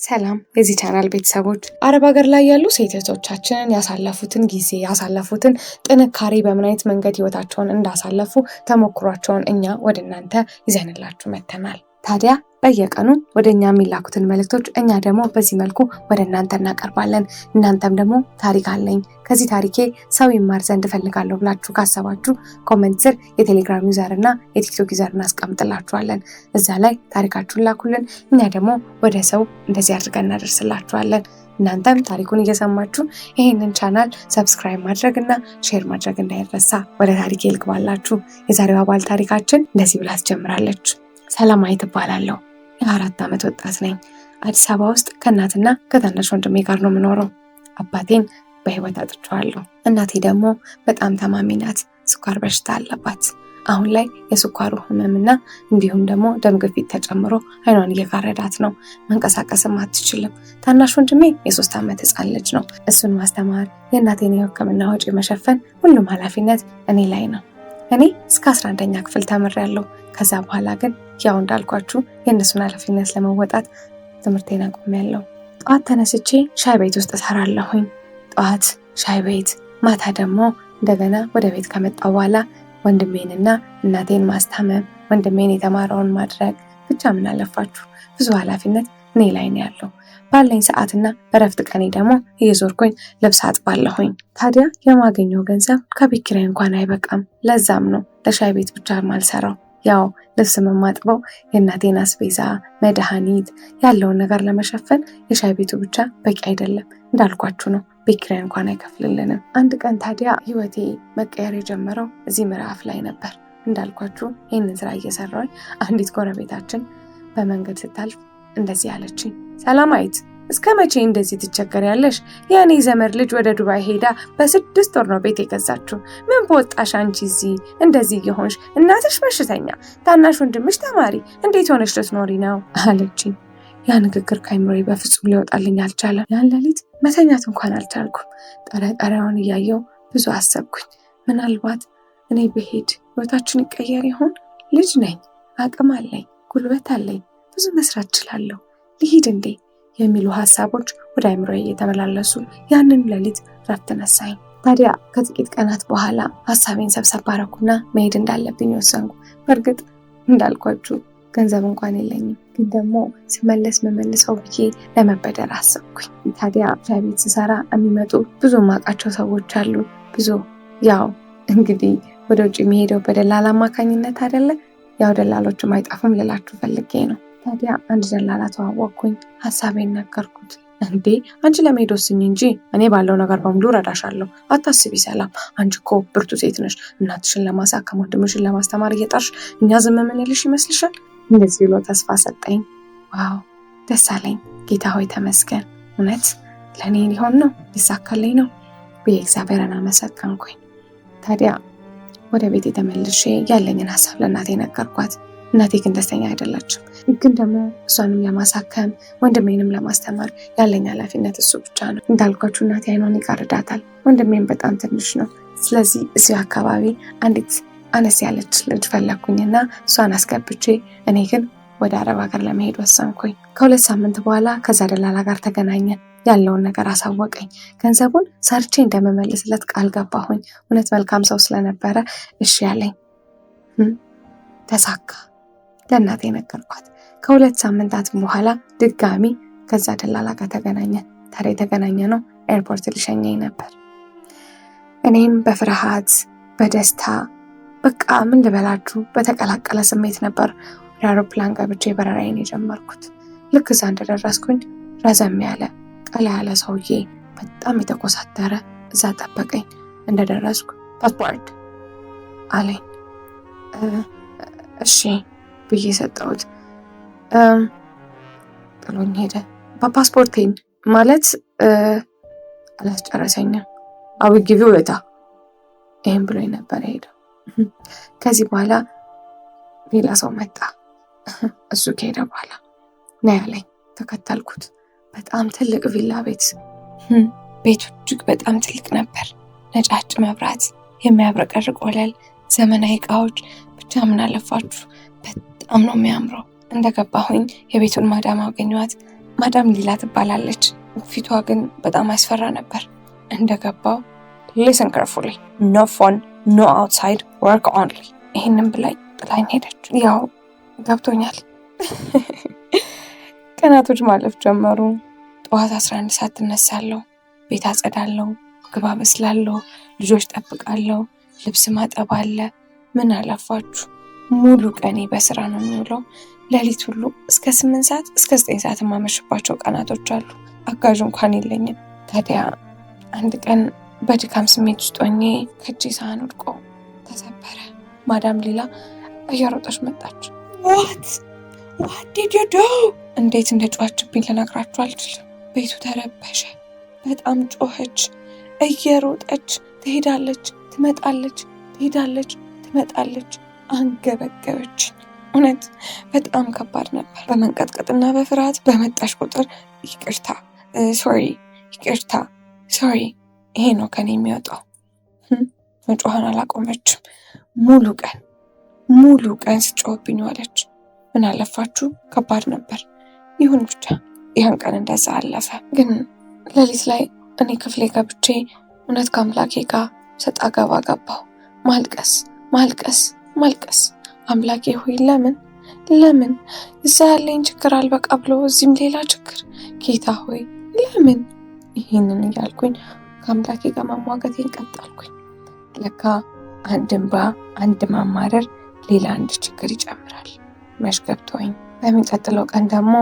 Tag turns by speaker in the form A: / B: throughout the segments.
A: ሰላም የዚህ ቻናል ቤተሰቦች፣ አረብ ሀገር ላይ ያሉ ሴት እህቶቻችንን ያሳለፉትን ጊዜ ያሳለፉትን ጥንካሬ በምን አይነት መንገድ ህይወታቸውን እንዳሳለፉ ተሞክሯቸውን እኛ ወደ እናንተ ይዘንላችሁ መጥተናል። ታዲያ በየቀኑ ወደኛ የሚላኩትን መልእክቶች እኛ ደግሞ በዚህ መልኩ ወደ እናንተ እናቀርባለን። እናንተም ደግሞ ታሪክ አለኝ ከዚህ ታሪኬ ሰው ይማር ዘንድ እፈልጋለሁ ብላችሁ ካሰባችሁ ኮሜንት ስር የቴሌግራም ዩዘር እና የቲክቶክ ዩዘር እናስቀምጥላችኋለን። እዛ ላይ ታሪካችሁን ላኩልን። እኛ ደግሞ ወደ ሰው እንደዚህ አድርገን እናደርስላችኋለን። እናንተም ታሪኩን እየሰማችሁ ይህንን ቻናል ሰብስክራይብ ማድረግ እና ሼር ማድረግ እንዳይረሳ። ወደ ታሪኬ ልግባላችሁ። የዛሬዋ ባል ታሪካችን እንደዚህ ብላ ትጀምራለች። ሰላማዊት እባላለሁ። የ4 ዓመት ወጣት ነኝ። አዲስ አበባ ውስጥ ከእናትና ከታናሽ ወንድሜ ጋር ነው የምኖረው። አባቴን በህይወት አጥቼዋለሁ። እናቴ ደግሞ በጣም ታማሚ ናት። ስኳር በሽታ አለባት። አሁን ላይ የስኳሩ ህመምና እንዲሁም ደግሞ ደም ግፊት ተጨምሮ አይኗን እየጋረዳት ነው። መንቀሳቀስም አትችልም። ታናሽ ወንድሜ የ3 ዓመት ህፃን ልጅ ነው። እሱን ማስተማር፣ የእናቴን የህክምና ወጪ መሸፈን፣ ሁሉም ኃላፊነት እኔ ላይ ነው። እኔ እስከ 11ኛ ክፍል ተምሬያለሁ። ከዛ በኋላ ግን ያው እንዳልኳችሁ የእነሱን ኃላፊነት ለመወጣት ትምህርቴን አቆሚያለሁ። ጠዋት ተነስቼ ሻይ ቤት ውስጥ እሰራለሁኝ። ጠዋት ሻይ ቤት፣ ማታ ደግሞ እንደገና ወደ ቤት ከመጣሁ በኋላ ወንድሜንና እናቴን ማስታመም፣ ወንድሜን የተማረውን ማድረግ፣ ብቻ ምን አለፋችሁ ብዙ ኃላፊነት እኔ ላይ ነው ያለው። ባለኝ ሰዓትና በረፍት ቀኔ ደግሞ እየዞርኩኝ ልብስ አጥባለሁኝ። ታዲያ የማገኘው ገንዘብ ከቤት ኪራይ እንኳን አይበቃም። ለዛም ነው ለሻይ ቤት ብቻ ማልሰራው። ያው ልብስ የማጥበው የእናቴን አስቤዛ፣ መድኃኒት ያለውን ነገር ለመሸፈን የሻይ ቤቱ ብቻ በቂ አይደለም። እንዳልኳችሁ ነው፣ ቤት ኪራይ እንኳን አይከፍልልንም። አንድ ቀን ታዲያ ህይወቴ መቀየር የጀመረው እዚህ ምዕራፍ ላይ ነበር። እንዳልኳችሁ ይህንን ስራ እየሰራሁኝ አንዲት ጎረቤታችን በመንገድ ስታልፍ እንደዚህ አለችኝ። ሰላማዊት፣ እስከ መቼ እንደዚህ ትቸገሪያለሽ? የእኔ ዘመድ ልጅ ወደ ዱባይ ሄዳ በ6 ወር ነው ቤት የገዛችው። ምን በወጣሽ አንቺ እዚህ እንደዚህ እየሆንሽ? እናትሽ በሽተኛ፣ ታናሽ ወንድምሽ ተማሪ፣ እንዴት ሆነሽ ልትኖሪ ነው አለችኝ። ያ ንግግር ከአይምሮዬ በፍጹም ሊወጣልኝ አልቻለም። ያን ሌሊት መተኛት እንኳን አልቻልኩም። ጠረጠሪያውን እያየው ብዙ አሰብኩኝ። ምናልባት እኔ ብሄድ ህይወታችን ይቀየር ይሆን? ልጅ ነኝ፣ አቅም አለኝ፣ ጉልበት አለኝ፣ ብዙ መስራት እችላለሁ፣ ልሂድ እንዴ የሚሉ ሀሳቦች ወደ አይምሮዬ እየተመላለሱ ያንን ሌሊት ረፍት ነሳኝ። ታዲያ ከጥቂት ቀናት በኋላ ሀሳቤን ሰብሰብ አደረኩና መሄድ እንዳለብኝ ወሰንኩ። በእርግጥ እንዳልኳችሁ ገንዘብ እንኳን የለኝም፣ ግን ደግሞ ስመለስ መመልሰው ብዬ ለመበደር አሰብኩኝ። ታዲያ ሻይ ቤት ስሰራ የሚመጡ ብዙ ማውቃቸው ሰዎች አሉ። ብዙ ያው እንግዲህ ወደ ውጭ የሚሄደው በደላላ አማካኝነት አይደለ? ያው ደላሎችም አይጠፉም ልላችሁ ፈልጌ ነው። ታዲያ አንድ ደላላ ተዋወቅኩኝ። ሀሳቤን ነገርኩት። እንዴ አንቺ ለመሄድ ወስኝ እንጂ እኔ ባለው ነገር በሙሉ ረዳሻለሁ፣ አታስቢ ሰላም። አንቺ እኮ ብርቱ ሴት ነሽ። እናትሽን ለማሳከም ወንድምሽን ለማስተማር እየጣርሽ እኛ ዝም የምንልሽ ይመስልሻል? እንደዚህ ብሎ ተስፋ ሰጠኝ። ዋው ደስ አለኝ። ጌታ ሆይ ተመስገን፣ እውነት ለእኔ ሊሆን ነው ሊሳካልኝ ነው ብዬ እግዚአብሔርን አመሰገንኩኝ። ታዲያ ወደ ቤት የተመልሼ ያለኝን ሀሳብ ለእናቴ ነገርኳት። እናቴ ግን ደስተኛ አይደለችም። ግን ደግሞ እሷንም ለማሳከም ወንድሜንም ለማስተማር ያለኝ ኃላፊነት እሱ ብቻ ነው። እንዳልኳችሁ እናቴ አይኗን ይጋርዳታል። ወንድሜም በጣም ትንሽ ነው። ስለዚህ እዚሁ አካባቢ አንዲት አነስ ያለች ልጅ ፈለግኩኝና እሷን አስገብቼ እኔ ግን ወደ አረብ ሀገር ለመሄድ ወሰንኩኝ። ከ2 ሳምንት በኋላ ከዛ ደላላ ጋር ተገናኘን። ያለውን ነገር አሳወቀኝ። ገንዘቡን ሰርቼ እንደመመልስለት ቃል ገባሁኝ። እውነት መልካም ሰው ስለነበረ እሺ ያለኝ። ተሳካ። ለእናቴ ነገርኳት። ከ2 ሳምንታት በኋላ ድጋሚ ከዛ ደላላ ጋር ተገናኘን። ታዲያ የተገናኘ ነው ኤርፖርት ሊሸኘኝ ነበር። እኔም በፍርሃት በደስታ በቃ ምን ልበላችሁ በተቀላቀለ ስሜት ነበር ወደ አውሮፕላን ገብቼ በረራዬን የጀመርኩት። ልክ እዛ እንደደረስኩኝ ረዘም ያለ ቀላ ያለ ሰውዬ በጣም የተኮሳተረ እዛ ጠበቀኝ። እንደደረስኩ ፓስፖርት አለኝ። እሺ ብዬ ሰጠሁት። ጥሎኝ ሄደ። ፓስፖርቴን ማለት አላስጨረሰኝም። አውጊቪው ለታ ይህም ብሎኝ ነበር ሄደው። ከዚህ በኋላ ሌላ ሰው መጣ። እሱ ከሄደ በኋላ ና ያለኝ። ተከተልኩት። በጣም ትልቅ ቪላ ቤት። ቤቱ እጅግ በጣም ትልቅ ነበር። ነጫጭ መብራት፣ የሚያብረቀርቅ ወለል፣ ዘመናዊ እቃዎች፣ ብቻ ምን አለፋችሁ በጣም ነው የሚያምረው። እንደገባሁኝ የቤቱን ማዳም አገኘኋት። ማዳም ሊላ ትባላለች። ፊቷ ግን በጣም ያስፈራ ነበር። እንደገባው listen carefully, no phone, no outside, work only ይህንን ብላኝ ጥላኝ ሄደች። ያው ገብቶኛል። ቀናቶች ማለፍ ጀመሩ። ጠዋት 11 ሰዓት እነሳለሁ፣ ቤት አጸዳለሁ፣ ምግብ አበስላለሁ፣ ልጆች ጠብቃለሁ፣ ልብስ ማጠብ አለ። ምን አለፋችሁ ሙሉ ቀኔ በስራ ነው የሚውለው። ሌሊት ሁሉ እስከ 8 ሰዓት እስከ 9 ሰዓት የማመሽባቸው ቀናቶች አሉ። አጋዥ እንኳን የለኝም። ታዲያ አንድ ቀን በድካም ስሜት ውስጥ ሆኜ ከእጄ ሳህን ወድቆ ተሰበረ። ማዳም ሊላ እየሮጠች መጣች። ዋት ዲድ ዩ ዱ? እንዴት እንደጮኸችብኝ ልነግራችሁ አልችልም። ቤቱ ተረበሸ። በጣም ጮኸች። እየሮጠች ትሄዳለች፣ ትመጣለች፣ ትሄዳለች፣ ትመጣለች። አንገበገበች። እውነት በጣም ከባድ ነበር። በመንቀጥቀጥና በፍርሃት በመጣሽ ቁጥር ይቅርታ፣ ሶሪ፣ ይቅርታ፣ ሶሪ፣ ይሄ ነው ከኔ የሚወጣው። መጮኸን አላቆመችም። ሙሉ ቀን ስጮህብኝ ዋለች። ምን አለፋችሁ ከባድ ነበር። ይሁን ብቻ ይህን ቀን እንደዛ አለፈ። ግን ሌሊት ላይ እኔ ክፍሌ ገብቼ እውነት ከአምላኬ ጋር ሰጣ ገባ ገባሁ። ማልቀስ። አምላኬ ሆይ ለምን እዛ ያለኝ ችግር አልበቃ ብሎ እዚህም ሌላ ችግር፣ ጌታ ሆይ ለምን? ይህንን እያልኩኝ ከአምላኬ ጋር መሟገቴን ቀጠልኩኝ። ለካ አንድ እንባ፣ አንድ ማማረር ሌላ አንድ ችግር ይጨምራል። መሽ ገብቶኝ በሚቀጥለው ቀን ደግሞ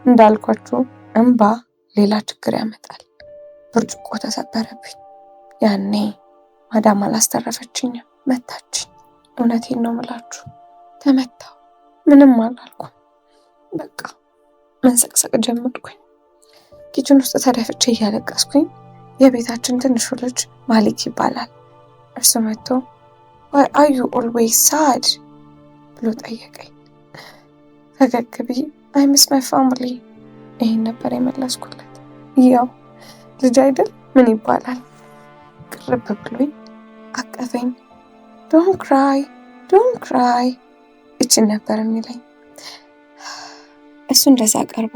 A: እንዳልኳችሁ እንባ ሌላ ችግር ያመጣል። ብርጭቆ ተሰበረብኝ። ያኔ ማዳም አላስተረፈችኝም፣ መታችኝ። እውነቴን ነው ምላችሁ፣ ተመታው። ምንም አላልኩም። በቃ መንሰቅሰቅ ጀመርኩኝ። ኪችን ውስጥ ተደፍቼ እያለቀስኩኝ የቤታችን ትንሹ ልጅ ማሊክ ይባላል። እርሱ መጥቶ why are you always sad ብሎ ጠየቀኝ። ፈገግ ብዬ I miss my family ይሄን ነበር የመለስኩለት። ያው ልጅ አይደል ምን ይባላል። ቅርብ ብሎኝ አቀፈኝ። don't cry እችን ነበር የሚለኝ። እሱ እንደዛ ቀርቦ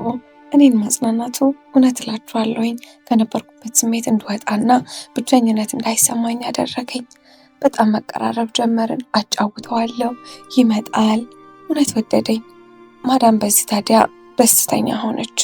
A: እኔን ማጽናናቱ እውነት እላችኋለሁኝ ከነበርኩበት ስሜት እንድወጣና ብቸኝነት እንዳይሰማኝ ያደረገኝ። በጣም መቀራረብ ጀመርን። አጫውተዋለሁ፣ ይመጣል። እውነት ወደደኝ። ማዳም በዚህ ታዲያ ደስተኛ ሆነች።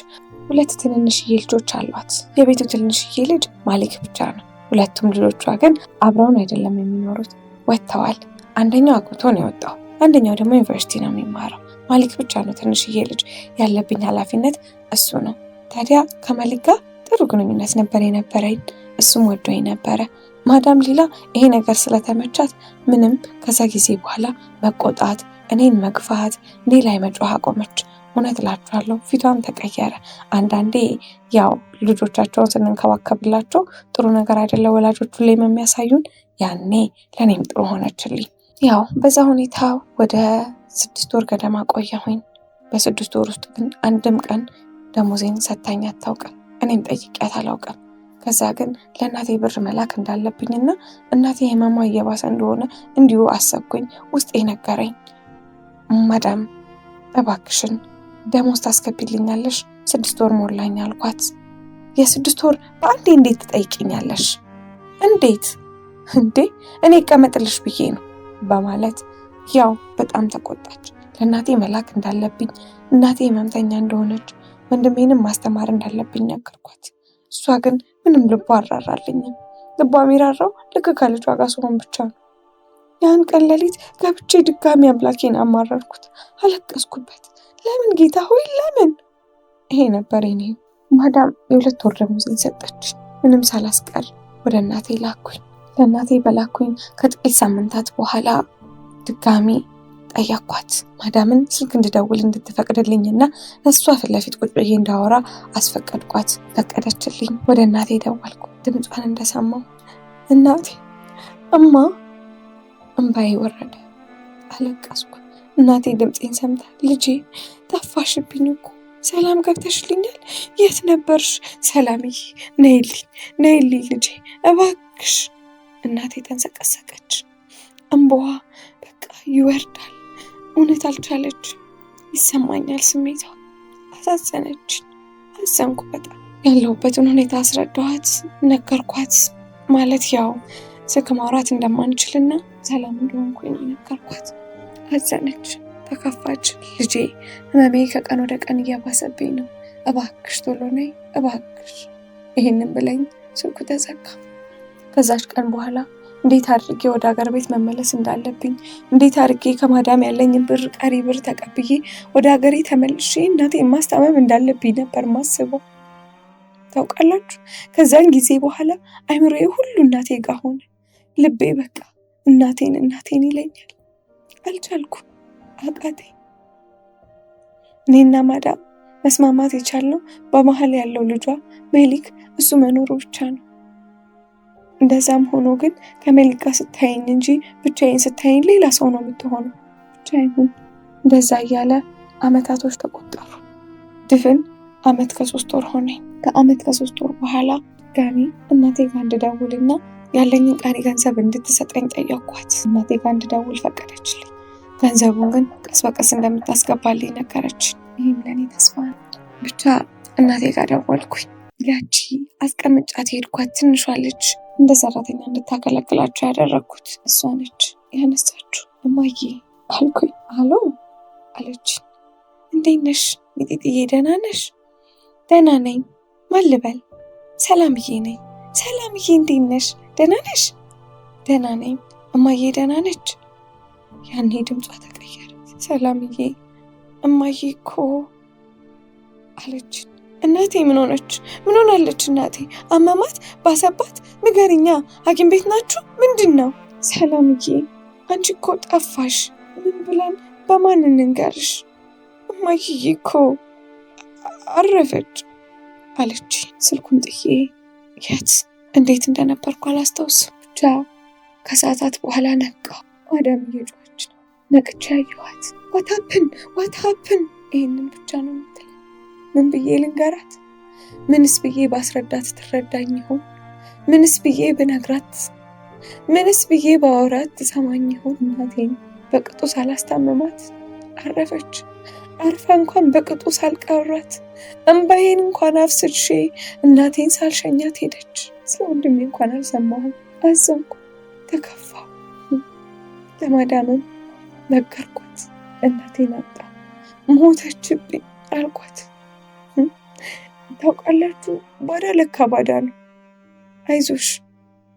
A: 2 ትንንሽዬ ልጆች አሏት። የቤቱ ትንንሽዬ ልጅ ማሊክ ብቻ ነው። 2ቱም ልጆቿ ግን አብረውን አይደለም የሚኖሩት፣ ወጥተዋል። አንደኛው አግብቶ ነው የወጣው፣ አንደኛው ደግሞ ዩኒቨርሲቲ ነው የሚማረው። ማሊክ ብቻ ነው ትንሽዬ ልጅ። ያለብኝ ኃላፊነት እሱ ነው። ታዲያ ከማሊክ ጋር ጥሩ ግንኙነት ነበር የነበረኝ። እሱም ወዶኝ ነበረ። ማዳም ሊላ ይሄ ነገር ስለተመቻት ምንም ከዛ ጊዜ በኋላ መቆጣት፣ እኔን መግፋት፣ እኔ ላይ መጮህ አቆመች። እውነት እላችኋለሁ ፊቷም ተቀየረ። አንዳንዴ ያው ልጆቻቸውን ስንንከባከብላቸው ጥሩ ነገር አይደለ ወላጆቹ ላይ የሚያሳዩን። ያኔ ለእኔም ጥሩ ሆነችልኝ። ያው በዛ ሁኔታ ወደ 6 ወር ገደማ ቆየሁኝ። በ6 ወር ውስጥ ግን አንድም ቀን ደሞዜን ሰታኝ አታውቅም። እኔም ጠይቄያት አላውቅም። ከዛ ግን ለእናቴ ብር መላክ እንዳለብኝና እናቴ ህመሟ እየባሰ እንደሆነ እንዲሁ አሰብኩኝ። ውስጤ ነገረኝ። ማዳም እባክሽን ደሞዝ ታስገቢልኛለሽ? 6 ወር ሞላኝ አልኳት። የ6 ወር በአንዴ እንዴት ትጠይቂኛለሽ? እንዴ እኔ ቀመጥልሽ ብዬ ነው በማለት ያው በጣም ተቆጣች። ለእናቴ መላክ እንዳለብኝ፣ እናቴ ህመምተኛ እንደሆነች፣ ወንድሜንም ማስተማር እንዳለብኝ ነገርኳት። እሷ ግን ምንም ልቧ አራራልኝም። ልቧ የሚራራው ልክ ከልጇ ጋር ስሆን ብቻ ነው። ያን ቀን ሌሊት ገብቼ ድጋሚ አምላኬን አማረርኩት፣ አለቀስኩበት። ለምን ጌታ ሆይ ለምን? ይሄ ነበር እኔ። ማዳም የ2 ወር ደሞዜን ሰጠች። ምንም ሳላስቀር ወደ እናቴ ላኩኝ። ለእናቴ በላኩኝ ከጥቂት ሳምንታት በኋላ ድጋሚ ጠየኳት። ማዳምን ስልክ እንድደውል እንድትፈቅድልኝና እሷ ፊት ለፊት ቁጭ ብዬ እንዳወራ አስፈቀድኳት። ፈቀደችልኝ። ወደ እናቴ ደወልኩ። ድምጿን እንደሰማው እናቴ እማ፣ እንባዬ ወረደ። አለቀስኩ። እናቴ ድምፄን ሰምታ ልጄ ጠፋሽብኝ እኮ ሰላም ገብተሽልኛል? የት ነበርሽ? ሰላምዬ ነይልኝ ልጄ እባክሽ። እናቴ ተንሰቀሰቀች። እንባዋ በቃ ይወርዳል። እውነት አልቻለች። ይሰማኛል ስሜቷ። አሳዘነች። አዘንኩ በጣም። ያለሁበትን ሁኔታ አስረዳኋት፣ ነገርኳት። ማለት ያው ስልክ ማውራት እንደማንችልና ሰላም እንደሆንኩኝ ነገርኳት። አዘነች፣ ተከፋች። ልጄ ህመሜ ከቀን ወደ ቀን እየባሰብኝ ነው፣ እባክሽ ቶሎ ነይ እባክሽ። ይህንን ብለኝ ስልኩ ተዘጋ። ከዛች ቀን በኋላ እንዴት አድርጌ ወደ ሀገር ቤት መመለስ እንዳለብኝ፣ እንዴት አድርጌ ከማዳም ያለኝን ቀሪ ብር ተቀብዬ ወደ ሀገሬ ተመልሼ እናቴን ማስታመም እንዳለብኝ ነበር ማስበው። ታውቃላችሁ፣ ከዛን ጊዜ በኋላ አይምሮዬ ሁሉ እናቴ ጋር ሆነ። ልቤ በቃ እናቴን ይለኛል። አልቻልኩም፣ አቃተኝ። እኔና ማዳም መስማማት የቻልነው በመሀል ያለው ልጇ ሜሊክ እሱ መኖሩ ብቻ ነው። እንደዛም ሆኖ ግን ከሜሊክ ጋር ስታየኝ እንጂ ብቻዬን ስታየኝ ሌላ ሰው ነው የምትሆነው። ብቻ ይሁን። እንደዛ እያለ አመታቶች ተቆጠሩ። ድፍን አመት ከ3 ወር ሆነኝ። ከአመት ከ3 ወር በኋላ ድጋሚ እናቴ ጋር እንድደውልና ያለኝን ቀሪ ገንዘብ እንድትሰጠኝ ጠየኳት። እናቴ ጋር እንድደውል ፈቀደችልኝ። ገንዘቡን ግን ቀስ በቀስ እንደምታስገባልኝ ነገረች። ይህም ለእኔ ተስፋ ነው። ብቻ እናቴ ጋር ደወልኩኝ። ያቺ አስቀምጫት ሄድኳት ትንሿ ልጅ እንደ ሰራተኛ እንድታገለግላችሁ ያደረግኩት እሷ ነች ያነሳችሁ። እማዬ አልኩኝ። አሎ አለች። እንዴት ነሽ ሚጢጥዬ? ደህና ነሽ? ደህና ነኝ። ማን ልበል? ሰላምዬ ነኝ። ሰላምዬ እንዴት ነሽ? ደህና ነሽ? ደህና ነኝ። እማዬ ደህና ነች? ያኔ ድምጿ ተቀየረ። ሰላምዬ እማዬ እኮ አለች። እናቴ ምን ሆነች? ምን ሆናለች? እናቴ አመማት? ባሰባት? ንገሪኛ። ሐኪም ቤት ናችሁ? ምንድን ነው? ሰላምዬ አንቺ እኮ ጠፋሽ። ምን ብለን በማን እንንገርሽ? እማዬ እኮ አረፈች አለች። ስልኩን ጥዬ የት እንዴት እንደነበርኩ አላስታውስም። ብቻ ከሰዓታት በኋላ ነቃሁ። ማዳም እየጮኸች ነው። ነቅቼ ያየኋት። ዋታፕን ይህንን ብቻ ነው የምትለው። ምን ብዬ ልንገራት? ምንስ ብዬ ባስረዳት ትረዳኝ ይሆን? ምንስ ብዬ ብነግራት? ምንስ ብዬ ባወራት ትሰማኝ ይሆን? እናቴን በቅጡ ሳላስታመማት አረፈች። አርፋ እንኳን በቅጡ ሳልቀራት እንባዬን እንኳን አፍስሼ እናቴን ሳልሸኛት ሄደች። ስለ ወንድሜ እንኳን አልሰማሁም። አዘንኩ፣ ተከፋሁ። ለማዳምም ነገርኳት። እናቴን አጣ፣ ሞተችብኝ አልኳት። ታውቃላችሁ፣ ባዳ ለካ ባዳ ነው። አይዞሽ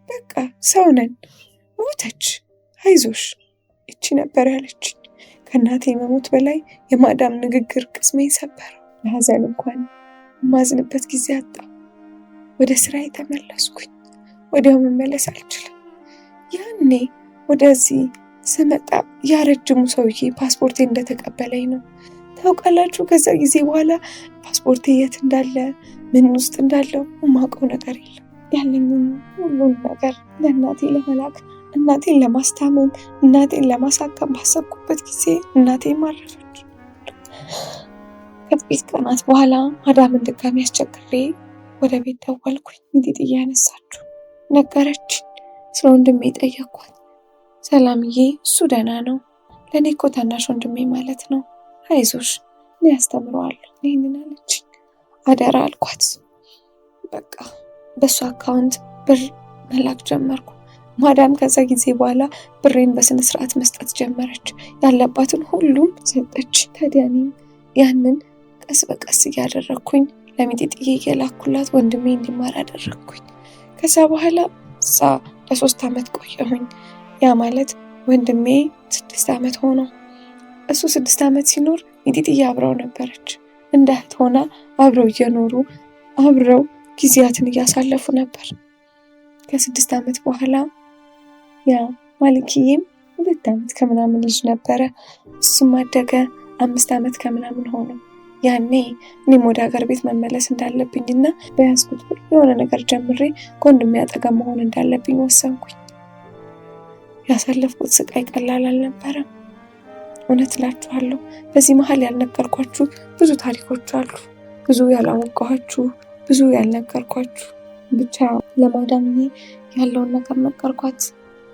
A: በቃ ሰው ነን። ሞተች፣ አይዞሽ እቺ ነበር ያለችኝ። ከእናቴ መሞት በላይ የማዳም ንግግር ቅስሜን ሰበረው። ለሐዘን እንኳን የማዝንበት ጊዜ አጣ። ወደ ስራዬ ተመለስኩኝ። ወዲያው መመለስ አልችልም። ያኔ ወደዚህ ስመጣ ያረጅሙ ሰውዬ ፓስፖርቴ እንደተቀበለኝ ነው። ታውቃላችሁ፣ ከዛ ጊዜ በኋላ ፓስፖርቴ የት እንዳለ ምን ውስጥ እንዳለው የማውቀው ነገር የለም። ያለኝን ሁሉን ነገር ለእናቴ ለመላክ፣ እናቴን ለማስታመም፣ እናቴን ለማሳከም ባሰብኩበት ጊዜ እናቴ ማረፈች። ከጥቂት ቀናት በኋላ ማዳምን ድጋሚ አስቸግሬ ወደ ቤት ደወልኩኝ። ሚጢጥዬ ያነሳችሁ፣ ነገረችኝ። ስለ ወንድሜ ጠየኳት። ሰላምዬ እሱ ደህና ነው፣ ለእኔ እኮ ታናሽ ወንድሜ ማለት ነው፣ አይዞሽ እኔ ያስተምረዋለሁ ይህንን አለችኝ። አደራ አልኳት። በቃ በሱ አካውንት ብር መላክ ጀመርኩ። ማዳም ከዛ ጊዜ በኋላ ብሬን በስነ ስርዓት መስጠት ጀመረች። ያለባትን ሁሉም ሰጠች። ታዲያ እኔም ያንን ቀስ በቀስ እያደረግኩኝ ለሚጢጥዬ እየላኩላት ወንድሜ እንዲማር አደረግኩኝ። ከዛ በኋላ እዛ ለ3 ዓመት ቆየሁኝ። ያ ማለት ወንድሜ 6 ዓመት ሆነው። እሱ 6 ዓመት ሲኖር ሚጢጥዬ አብረው ነበረች። እንደ እህት ሆና አብረው እየኖሩ አብረው ጊዜያትን እያሳለፉ ነበር። ከ6 ዓመት በኋላ ያ ማሊክዬም 2 ዓመት ከምናምን ልጅ ነበረ። እሱም አደገ፣ 5 ዓመት ከምናምን ሆነ። ያኔ እኔም ወደ ሀገር ቤት መመለስ እንዳለብኝና በያዝኩት ብር የሆነ ነገር ጀምሬ ከወንድሜ አጠገብ መሆን እንዳለብኝ ወሰንኩኝ። ያሳለፍኩት ስቃይ ቀላል አልነበረም። እውነት እላችኋለሁ፣ በዚህ መሀል ያልነገርኳችሁ ብዙ ታሪኮች አሉ። ብዙ ያላወቃኋችሁ፣ ብዙ ያልነገርኳችሁ። ብቻ ለማዳም ያለውን ነገር ነገርኳት።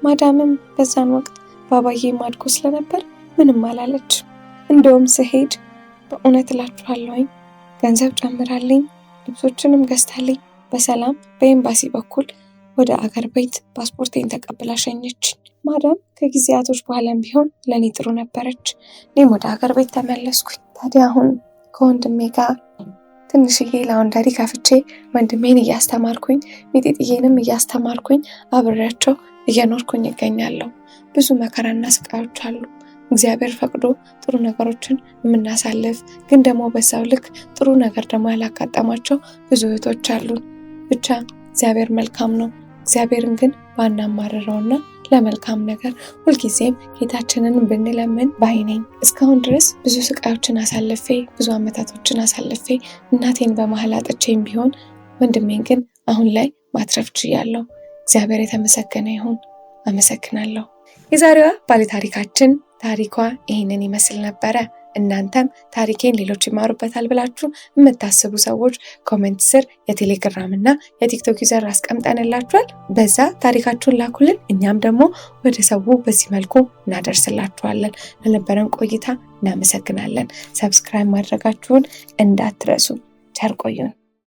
A: ማዳምም በዛን ወቅት ባባዬ ማድጎ ስለነበር ምንም አላለች። እንደውም ስሄድ በእውነት እላችኋለሁኝ ገንዘብ ጨምራልኝ፣ ልብሶችንም ገዝታልኝ በሰላም በኤምባሲ በኩል ወደ አገር ቤት ፓስፖርቴን ተቀብላ ሸኘችኝ። ማዳም ከጊዜያቶች በኋላም ቢሆን ለእኔ ጥሩ ነበረች። እኔም ወደ አገር ቤት ተመለስኩኝ። ታዲያ አሁን ከወንድሜ ጋር ትንሽዬ ላውንደሪ ከፍቼ ወንድሜን እያስተማርኩኝ ሚጢጥዬንም እያስተማርኩኝ አብሬያቸው እየኖርኩኝ ይገኛለሁ። ብዙ መከራና ስቃዮች አሉ። እግዚአብሔር ፈቅዶ ጥሩ ነገሮችን የምናሳልፍ ግን ደግሞ በዛው ልክ ጥሩ ነገር ደግሞ ያላጋጠማቸው ብዙ እህቶች አሉን። ብቻ እግዚአብሔር መልካም ነው። እግዚአብሔርን ግን ባናማርረውና ለመልካም ነገር ሁልጊዜም ጌታችንን ብንለምን ባይ ነኝ። እስካሁን ድረስ ብዙ ስቃዮችን አሳልፌ ብዙ ዓመታቶችን አሳልፌ እናቴን በመሀል አጥቼም ቢሆን ወንድሜን ግን አሁን ላይ ማትረፍ ችያለሁ። እግዚአብሔር የተመሰገነ ይሁን። አመሰግናለሁ። የዛሬዋ ባለታሪካችን ታሪኳ ይህንን ይመስል ነበረ። እናንተም ታሪኬን ሌሎች ይማሩበታል ብላችሁ የምታስቡ ሰዎች ኮሜንት ስር የቴሌግራም እና የቲክቶክ ዩዘር አስቀምጠንላችኋል። በዛ ታሪካችሁን ላኩልን። እኛም ደግሞ ወደ ሰው በዚህ መልኩ እናደርስላችኋለን። ለነበረን ቆይታ እናመሰግናለን። ሰብስክራይብ ማድረጋችሁን እንዳትረሱ። ቸር ቆዩን።